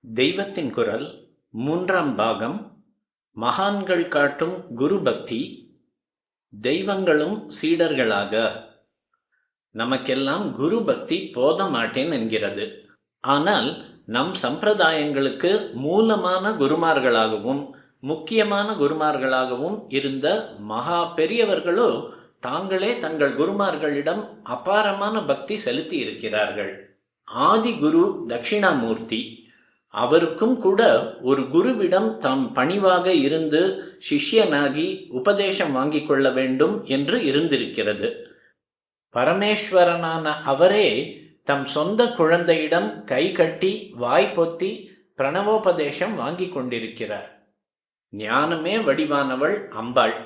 தெய்வத்தின் குரல் 3ஆம் பாகம். மகான்கள் காட்டும் குரு பக்தி. தெய்வங்களும் சீடர்களாக. நமக்கெல்லாம் குரு பக்தி போத மாட்டேன் என்கிறது. ஆனால் நம் சம்பிரதாயங்களுக்கு மூலமான குருமார்களாகவும் முக்கியமான குருமார்களாகவும் இருந்த மகா பெரியவர்களோ தாங்களே தங்கள் குருமார்களிடம் அபாரமான பக்தி செலுத்தி இருக்கிறார்கள். ஆதி குரு தட்சிணாமூர்த்தி அவருக்கும் கூட ஒரு குருவிடம் தாம் பணிவாக இருந்து சிஷ்யனாகி உபதேசம் வாங்கிக் கொள்ள வேண்டும் என்று இருந்திருக்கிறது. பரமேஸ்வரனான அவரே தம் சொந்த குழந்தையிடம் கை கட்டி வாய் பொத்தி பிரணவோபதேசம் வாங்கி கொண்டிருக்கிறார். ஞானமே வடிவானவள் அம்பாள்.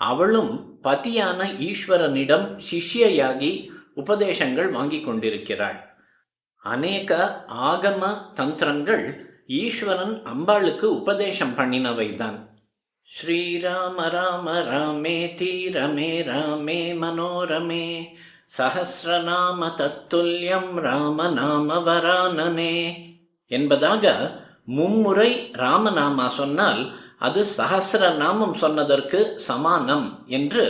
அவளும் பதியான ஈஸ்வரனிடம் சிஷ்யையாகி உபதேசங்கள் வாங்கி கொண்டிருக்கிறாள். அநேக ஆகம தந்திரங்கள் ஈஸ்வரன் அம்பாளுக்கு உபதேசம் பண்ணினவைதான். ஸ்ரீராம ராம ராமேதி ரமே ராமே மனோரமே சஹஸ்ரநாம தத்துல்யம் ராமநாம வரானனே என்பதாக மும்முறை ராமநாமா சொன்னால் அது சஹஸ்ரநாமம் சொன்னதற்கு சமானம் என்று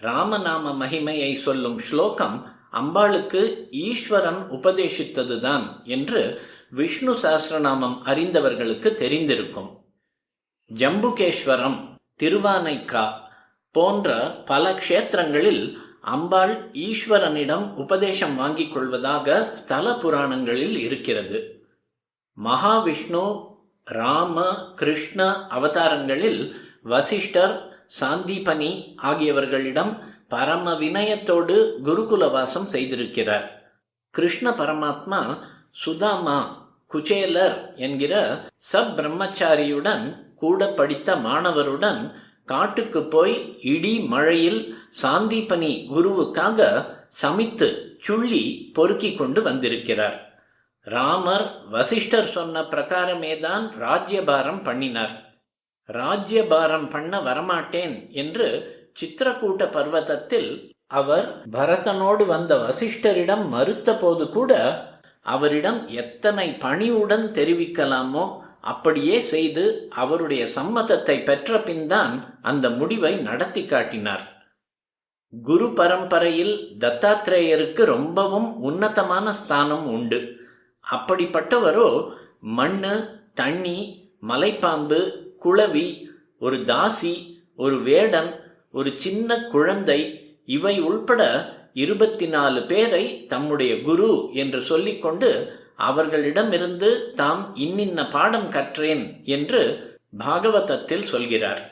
ராமநாம மகிமையை சொல்லும் ஸ்லோகம் அம்பாளுக்கு ஈஸ்வரன் உபதேசித்ததுதான் என்று விஷ்ணு சஹஸ்ரநாமம் அறிந்தவர்களுக்கு தெரிந்திருக்கும். ஜம்புகேஸ்வரம், திருவானைக்கா போன்ற பல க்ஷேத்திரங்களில் அம்பாள் ஈஸ்வரனிடம் உபதேசம் வாங்கிக் கொள்வதாக ஸ்தல புராணங்களில் இருக்கிறது. மகாவிஷ்ணு, ராம, கிருஷ்ண அவதாரங்களில் வசிஷ்டர், சாந்தீபனி ஆகியவர்களிடம் பரம வினயத்தோடு குருகுலவாசம் செய்திருக்கிறார். கிருஷ்ண பரமாத்மா சுதாமா, குச்சேலர் என்கிற பிரம்மச்சாரியுடன் கூட படித்த மாணவருடன் காட்டுக்கு போய் இடி மழையில் சாந்தீபனி குருவுக்காக சமித்து சுள்ளி பொறுக்கி கொண்டு வந்திருக்கிறார். ராமர் வசிஷ்டர் சொன்ன பிரகாரமேதான் ராஜ்யபாரம் பண்ணினார். ராஜ்யபாரம் பண்ண வரமாட்டேன் என்று சித்திரக்கூட்ட பர்வதத்தில் அவர் பரதனோடு வந்த வசிஷ்டரிடம் மறுத்த போது கூட அவரிடம் எத்தனை பணிவுடன் தெரிவிக்கலாமோ அப்படியே செய்து அவருடைய சம்மதத்தை பெற்ற பின்தான் அந்த முடிவை நடத்தி காட்டினார். குரு பரம்பரையில் தத்தாத்ரேயருக்கு ரொம்பவும் உன்னதமான ஸ்தானம் உண்டு. அப்படிப்பட்டவரோ மண்ணு, தண்ணி, மலைப்பாம்பு, குளவி, ஒரு தாசி, ஒரு வேடன், ஒரு சின்ன குழந்தை இவை உள்பட 24 பேரை தம்முடைய குரு என்று சொல்லிக்கொண்டு அவர்களிடமிருந்து தாம் இன்னின்ன பாடம் கற்றேன் என்று பாகவதத்தில் சொல்கிறார்.